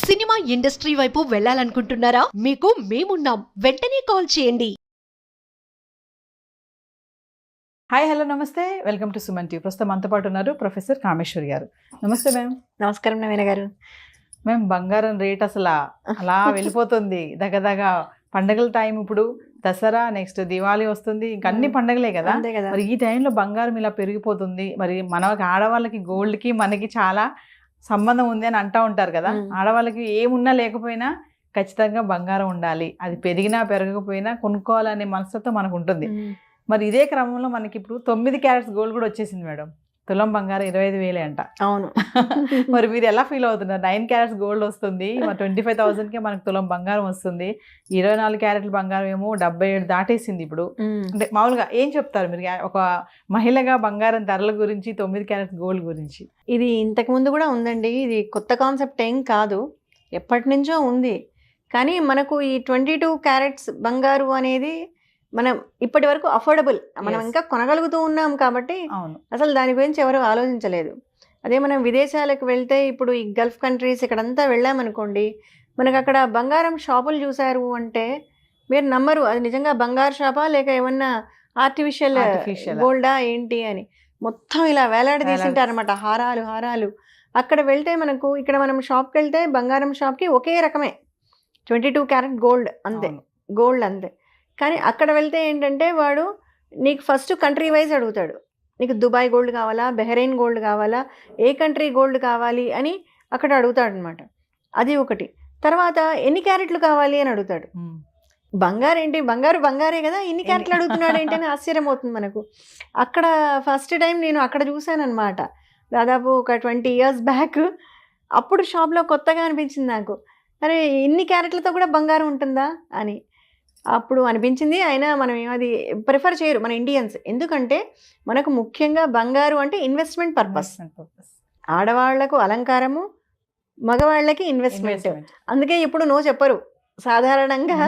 Cinema industry వైపు వెళ్ళాలనుకుంటున్నారా? మీకు మేమున్నాం. వెంటనే కాల్ చేయండి. హాయ్ హలో నమస్తే, వెల్కమ్ టు సుమన్ టీవీ. ప్రస్తుతం మనతో పాటు ఉన్నారు ప్రొఫెసర్ కామేశ్వరి గారు. నమస్తే మ్యామ్. నమస్కారం నవీన గారు. మ్యామ్, బంగారం రేట్ అసలు అలా వెళ్ళిపోతుంది దగ్గరగా. పండగల టైం ఇప్పుడు దసరా, నెక్స్ట్ దివాళీ వస్తుంది, ఇంకా అన్ని పండగలే కదా. అంతే కదా. మరి ఈ టైంలో బంగారం ఇలా పెరిగిపోతుంది. మరి మనకి ఆడవాళ్ళకి గోల్డ్కి మనకి చాలా సంబంధం ఉంది అని అంటూ ఉంటారు కదా. ఆడవాళ్ళకి ఏమున్నా లేకపోయినా ఖచ్చితంగా బంగారం ఉండాలి, అది పెరిగినా పెరగకపోయినా కొనుక్కోవాలనే మనసుతో మనకు ఉంటుంది. మరి ఇదే క్రమంలో మనకి ఇప్పుడు 9 క్యారెట్స్ గోల్డ్ కూడా వచ్చేసింది మేడం. తులం బంగారం 25,000 అంట. అవును. మరి మీరు ఎలా ఫీల్ అవుతున్నారు? 9 క్యారెట్స్ గోల్డ్ వస్తుంది, మరి 25,000కే మనకు తులం బంగారం వస్తుంది. 24 క్యారెట్ల బంగారం ఏమో 77 దాటేసింది ఇప్పుడు. అంటే మామూలుగా ఏం చెప్తారు మీరు ఒక మహిళగా బంగారం ధరల గురించి, 9 క్యారెట్స్ గోల్డ్ గురించి? ఇది ఇంతకు ముందు కూడా ఉందండి. ఇది కొత్త కాన్సెప్ట్ ఏం కాదు, ఎప్పటి నుంచో ఉంది. కానీ మనకు ఈ 22 క్యారెట్స్ బంగారు అనేది మనం ఇప్పటి వరకు అఫోర్డబుల్, మనం ఇంకా కొనగలుగుతూ ఉన్నాం కాబట్టి అసలు దాని గురించి ఎవరు ఆలోచించలేదు. అదే మనం విదేశాలకు వెళ్తే ఇప్పుడు ఈ గల్ఫ్ కంట్రీస్ ఇక్కడంతా వెళ్ళామనుకోండి, మనకు అక్కడ బంగారం షాపులు చూసారు అంటే మీరు నమ్మరు, అది నిజంగా బంగారు షాపా లేక ఏమన్నా ఆర్టిఫిషియల్ గోల్డా ఏంటి అని. మొత్తం ఇలా వేలాడి తీసుంటారు అనమాట, హారాలు హారాలు. అక్కడ వెళ్తే మనకు, ఇక్కడ మనం షాప్కి వెళ్తే బంగారం షాప్కి ఒకే రకమే 22 క్యారెట్ గోల్డ్ అంతే, గోల్డ్ అంతే. కానీ అక్కడ వెళ్తే ఏంటంటే వాడు నీకు ఫస్ట్ కంట్రీ వైజ్ అడుగుతాడు, నీకు దుబాయ్ గోల్డ్ కావాలా, బెహ్రెయిన్ గోల్డ్ కావాలా, ఏ కంట్రీ గోల్డ్ కావాలి అని అక్కడ అడుగుతాడు అనమాట. అది ఒకటి. తర్వాత ఎన్ని క్యారెట్లు కావాలి అని అడుగుతాడు. బంగారు ఏంటి, బంగారు బంగారే కదా, ఇన్ని క్యారెట్లు అడుగుతున్నాడు ఏంటి అని ఆశ్చర్యం అవుతుంది మనకు. అక్కడ ఫస్ట్ టైం నేను అక్కడ చూశాను అనమాట, దాదాపు ఒక 20 years బ్యాక్. అప్పుడు షాప్లో కొత్తగా అనిపించింది నాకు, అరే ఇన్ని క్యారెట్లతో కూడా బంగారం ఉంటుందా అని అప్పుడు అనిపించింది. అయినా మనం అది ప్రిఫర్ చేయరు మన ఇండియన్స్, ఎందుకంటే మనకు ముఖ్యంగా బంగారు అంటే ఇన్వెస్ట్మెంట్ పర్పస్. ఆడవాళ్లకు అలంకారము, మగవాళ్ళకి ఇన్వెస్ట్మెంట్. అందుకే ఎప్పుడు నో చెప్పరు సాధారణంగా.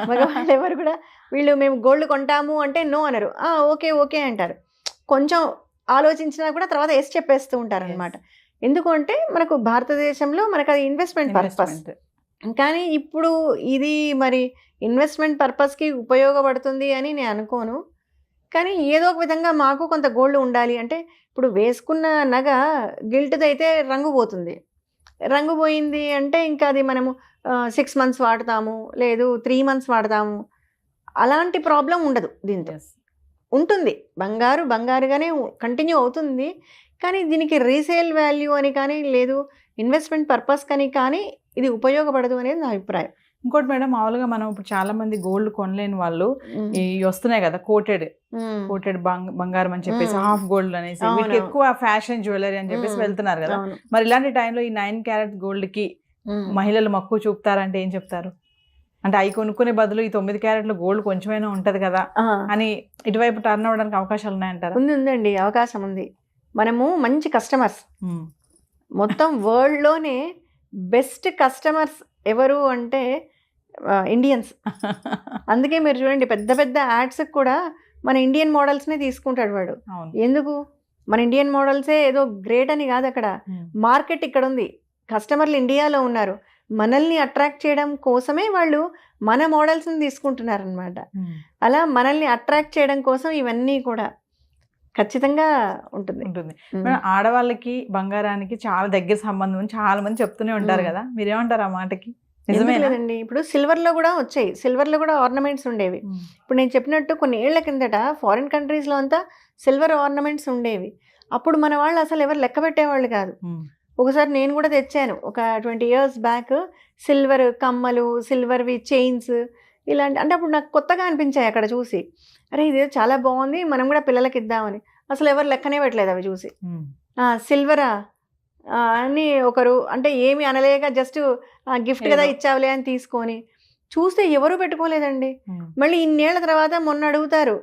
మగవాళ్ళు ఎవరు కూడా వీళ్ళు మేము గోల్డ్ కొంటాము అంటే నో అనరు, ఓకే ఓకే అంటారు. కొంచెం ఆలోచించినా కూడా తర్వాత ఎస్ చెప్పేస్తూ ఉంటారు అనమాట. ఎందుకంటే మనకు భారతదేశంలో మనకు అది ఇన్వెస్ట్మెంట్ పర్పస్. కానీ ఇప్పుడు ఇది మరి ఇన్వెస్ట్మెంట్ పర్పస్కి ఉపయోగపడుతుంది అని నేను అనుకోను. కానీ ఏదో ఒక విధంగా మాకు కొంత గోల్డ్ ఉండాలి. అంటే ఇప్పుడు వేసుకున్న నగ గిల్ట్ది అయితే రంగు పోతుంది, రంగు పోయింది అంటే ఇంకా అది మనము 6 months వాడతాము, లేదు 3 months వాడతాము, అలాంటి ప్రాబ్లం ఉండదు. దీంతో ఉంటుంది, బంగారు బంగారుగానే కంటిన్యూ అవుతుంది. కానీ దీనికి రీసేల్ వాల్యూ అని కానీ, లేదు ఇన్వెస్ట్మెంట్ పర్పస్ కానీ కానీ ఇది ఉపయోగపడదు అనేది నా అభిప్రాయం. ఇంకోటి మేడం, మామూలుగా మనం ఇప్పుడు చాలా మంది గోల్డ్ కొనలేని వాళ్ళు ఈ వస్తున్నాయి కదా కోటెడ్ బంగారం అని చెప్పేసి, హాఫ్ గోల్డ్ అనేసి, వీటికి ఎక్కువ ఫ్యాషన్ జ్యువెలరీ అని చెప్పేసి వెళ్తున్నారు కదా. మరి ఇలాంటి టైంలో ఈ 9 క్యారెట్ గోల్డ్ కి మహిళలు మక్కువ చూపుతారంటే ఏం చెప్తారు? అంటే అవి కొనుక్కునే బదులు ఈ 9 క్యారెట్ల గోల్డ్ కొంచెమైనా ఉంటది కదా అని ఇటువైపు టర్న్ అవ్వడానికి అవకాశాలు ఉన్నాయంటారు? ఉందండి, అవకాశం ఉంది. మనము మంచి కస్టమర్స్, మొత్తం వరల్డ్లోనే బెస్ట్ కస్టమర్స్ ఎవరు అంటే ఇండియన్స్. అందుకే మీరు చూడండి, పెద్ద పెద్ద యాడ్స్కి కూడా మన ఇండియన్ మోడల్స్నే తీసుకుంటాడు వాడు. ఎందుకు? మన ఇండియన్ మోడల్సే ఏదో గ్రేట్ అని కాదు, అక్కడ మార్కెట్ ఇక్కడ ఉంది, కస్టమర్లు ఇండియాలో ఉన్నారు. మనల్ని అట్రాక్ట్ చేయడం కోసమే వాళ్ళు మన మోడల్స్ని తీసుకుంటున్నారు అనమాట. అలా మనల్ని అట్రాక్ట్ చేయడం కోసం ఇవన్నీ కూడా ఖచ్చితంగా ఉంటుంది. ఆడవాళ్ళకి బంగారానికి చాలా దగ్గర సంబంధం అని చాలా మంది చెప్తూనే ఉంటారు కదా, మీరేమంటారు ఆ మాటకి? నిజమేనండి. ఇప్పుడు సిల్వర్లో కూడా వచ్చాయి, సిల్వర్లో కూడా ఆర్నమెంట్స్ ఉండేవి. ఇప్పుడు నేను చెప్పినట్టు కొన్ని ఏళ్ల కిందట ఫారిన్ కంట్రీస్లో అంతా సిల్వర్ ఆర్నమెంట్స్ ఉండేవి. అప్పుడు మన వాళ్ళు అసలు ఎవరు లెక్క పెట్టేవాళ్ళు కాదు. ఒకసారి నేను కూడా తెచ్చాను ఒక 20 years బ్యాక్, సిల్వర్ కమ్మలు, సిల్వర్వి చైన్స్ ఇలాంటి. అంటే అప్పుడు నాకు కొత్తగా అనిపించాయి అక్కడ చూసి, అరే ఇది చాలా బాగుంది, మనం కూడా పిల్లలకి ఇద్దామని. అసలు ఎవరు లెక్కనే పెట్టలేదు అవి చూసి. సిల్వరా అని ఒకరు అంటే ఏమి అనలేక జస్ట్ గిఫ్ట్ కదా ఇచ్చావులే అని తీసుకొని చూస్తే ఎవరు పెట్టుకోలేదండి. మళ్ళీ ఇన్నేళ్ల తర్వాత మొన్న అడుగుతారు,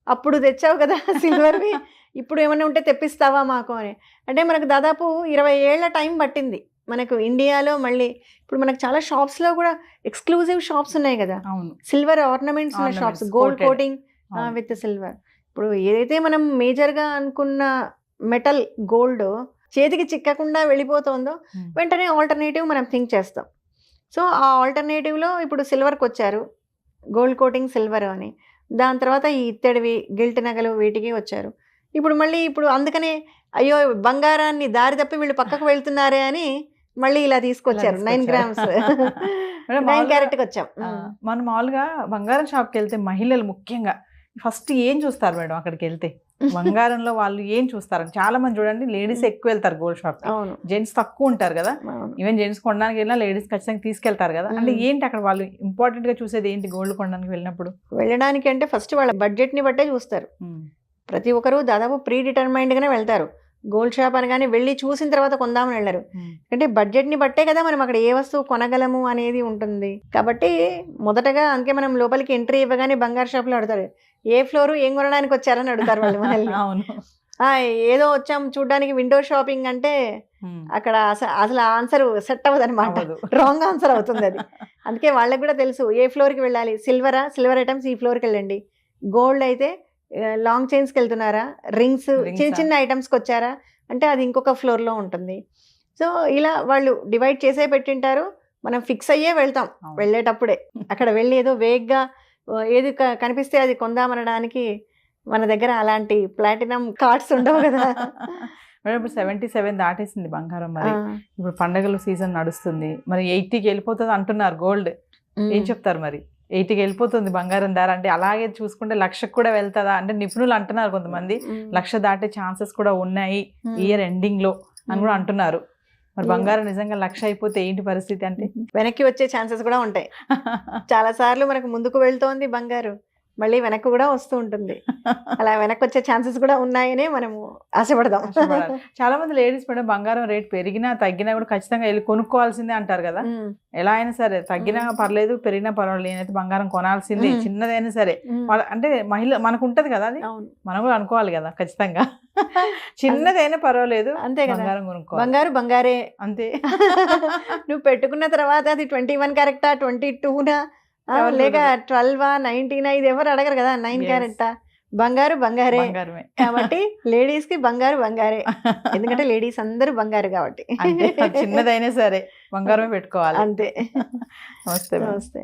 అప్పుడు తెచ్చావు కదా సిల్వర్వి, ఇప్పుడు ఏమైనా ఉంటే తెప్పిస్తావా మాకు అని. అంటే మనకు దాదాపు 20 ఏళ్ల టైం పట్టింది మనకు ఇండియాలో. మళ్ళీ ఇప్పుడు మనకు చాలా షాప్స్లో కూడా ఎక్స్క్లూజివ్ షాప్స్ ఉన్నాయి కదా, సిల్వర్ ఆర్నమెంట్స్ ఉన్న shops, gold coating with silver. ఇప్పుడు ఏదైతే మనం మేజర్గా అనుకున్న మెటల్ గోల్డ్ చేతికి చిక్కకుండా వెళ్ళిపోతుందో వెంటనే ఆల్టర్నేటివ్ మనం థింక్ చేస్తాం. సో ఆ ఆల్టర్నేటివ్లో ఇప్పుడు సిల్వర్కి వచ్చారు, గోల్డ్ కోటింగ్ సిల్వర్ అని. దాని తర్వాత ఈ ఇత్తడివి గిల్ట్ నగలు వీటికి వచ్చారు. ఇప్పుడు మళ్ళీ ఇప్పుడు అందుకనే అయ్యో బంగారాన్ని దారి తప్పి వీళ్ళు పక్కకు వెళ్తున్నారే అని మళ్ళీ ఇలా తీసుకొచ్చారు 9 గ్రామ్స్ 9 క్యారెట్కి వచ్చాం. మనం మామూలుగా బంగారం షాప్కి వెళ్తే మహిళలు ముఖ్యంగా ఫస్ట్ ఏం చూస్తారు మేడం అక్కడికి వెళ్తే? బంగారంలో వాళ్ళు ఏం చూస్తారు? చాలా మంది చూడండి లేడీస్ ఎక్కువ వెళ్తారు గోల్డ్ షాప్, జెంట్స్ తక్కువ ఉంటారు కదా. ఈవెన్ జెంట్స్ కొనడానికి వెళ్ళినా లేడీస్ ఖచ్చితంగా తీసుకెళ్తారు కదా. అంటే ఏంటి అక్కడ వాళ్ళు ఇంపార్టెంట్ గా చూసేది ఏంటి గోల్డ్ కొనడానికి వెళ్ళినప్పుడు? వెళ్ళడానికి అంటే ఫస్ట్ వాళ్ళ బడ్జెట్ ని బట్టే చూస్తారు. ప్రతి ఒక్కరు దాదాపు ప్రీ డిటర్మైన్డ్ గానే వెళ్తారు. గోల్డ్ షాప్ అని కానీ వెళ్ళి చూసిన తర్వాత కొందామని వెళ్ళరు. అంటే బడ్జెట్ ని బట్టే కదా మనం అక్కడ ఏ వస్తువు కొనగలము అనేది ఉంటుంది. కాబట్టి మొదటగా అందుకే మనం లోపలికి ఎంట్రీ ఇవ్వగానే బంగారు షాప్ లో అడుగుతారు, ఏ ఫ్లోర్ ఏం కొనడానికి వచ్చారని అడుగుతారు వాళ్ళు మనల్ని. ఏదో వచ్చాం చూడడానికి విండో షాపింగ్ అంటే అక్కడ అసలు ఆన్సర్ సెట్ అవ్వదు అనమాట, రాంగ్ ఆన్సర్ అవుతుంది అది. అందుకే వాళ్ళకి కూడా తెలుసు ఏ ఫ్లోర్కి వెళ్ళాలి. సిల్వర్ ఐటమ్స్ ఈ ఫ్లోర్కి వెళ్ళండి, గోల్డ్ అయితే లాంగ్ చైన్స్కి వెళ్తున్నారా, రింగ్స్ చిన్న చిన్న ఐటమ్స్కి వచ్చారా అంటే అది ఇంకొక ఫ్లోర్లో ఉంటుంది. సో ఇలా వాళ్ళు డివైడ్ చేసే పెట్టింటారు. మనం ఫిక్స్ అయ్యే వెళ్తాం వెళ్ళేటప్పుడే. అక్కడ వెళ్ళి ఏదో వేగ్గా ఏది కనిపిస్తే అది కొందామనడానికి మన దగ్గర అలాంటి ప్లాటినం కార్డ్స్ ఉండవు కదా. మేడం ఇప్పుడు 77 దాటేసింది బంగారం, మరి ఇప్పుడు పండగల సీజన్ నడుస్తుంది, మరి 80కి వెళ్ళిపోతుంది అంటున్నారు గోల్డ్. ఏం చెప్తారు మరి? 80కి వెళ్ళిపోతుంది బంగారం ధర అంటే, అలాగే చూసుకుంటే 1,00,000 కూడా వెళ్తుందా అంటే నిపుణులు అంటున్నారు. కొంతమంది 1,00,000 దాటే ఛాన్సెస్ కూడా ఉన్నాయి ఇయర్ ఎండింగ్ లో అని కూడా అంటున్నారు. మరి బంగారం నిజంగా 1,00,000 అయిపోతే ఏంటి పరిస్థితి? అంటే వెనక్కి వచ్చే ఛాన్సెస్ కూడా ఉంటాయి. చాలా సార్లు మనకు ముందుకు వెళ్తోంది బంగారు, మళ్ళీ వెనక్కి కూడా వస్తూ ఉంటుంది. అలా వెనక్కి వచ్చే ఛాన్సెస్ కూడా ఉన్నాయనే మనము ఆశపడదాం. చాలా మంది లేడీస్ మేడం బంగారం రేట్ పెరిగినా తగ్గినా కూడా ఖచ్చితంగా వెళ్ళి కొనుక్కోవాల్సిందే అంటారు కదా. ఎలా అయినా సరే తగ్గినా పర్లేదు పెరిగినా పర్వాలేదు, నేనైతే బంగారం కొనాల్సిందే చిన్నదైనా సరే. అంటే మహిళ మనకు ఉంటది కదా, అది మనం కూడా అనుకోవాలి కదా ఖచ్చితంగా. చిన్నదైనా పర్వాలేదు అంతే కదా, బంగారం కొనుక్కోవాలి. బంగారు బంగారే అంతే. నువ్వు పెట్టుకున్న తర్వాత అది 21 క్యారెక్టా 22నా లేక 12 19 ఇది ఎవరు అడగరు కదా. 9 క్యారెట్టా బంగారు బంగారే కాబట్టి లేడీస్ కి బంగారు బంగారే. ఎందుకంటే లేడీస్ అందరూ బంగారు కాబట్టి చిన్నదైనా సరే బంగారమే పెట్టుకోవాలి. అంతే. నమస్తే. నమస్తే.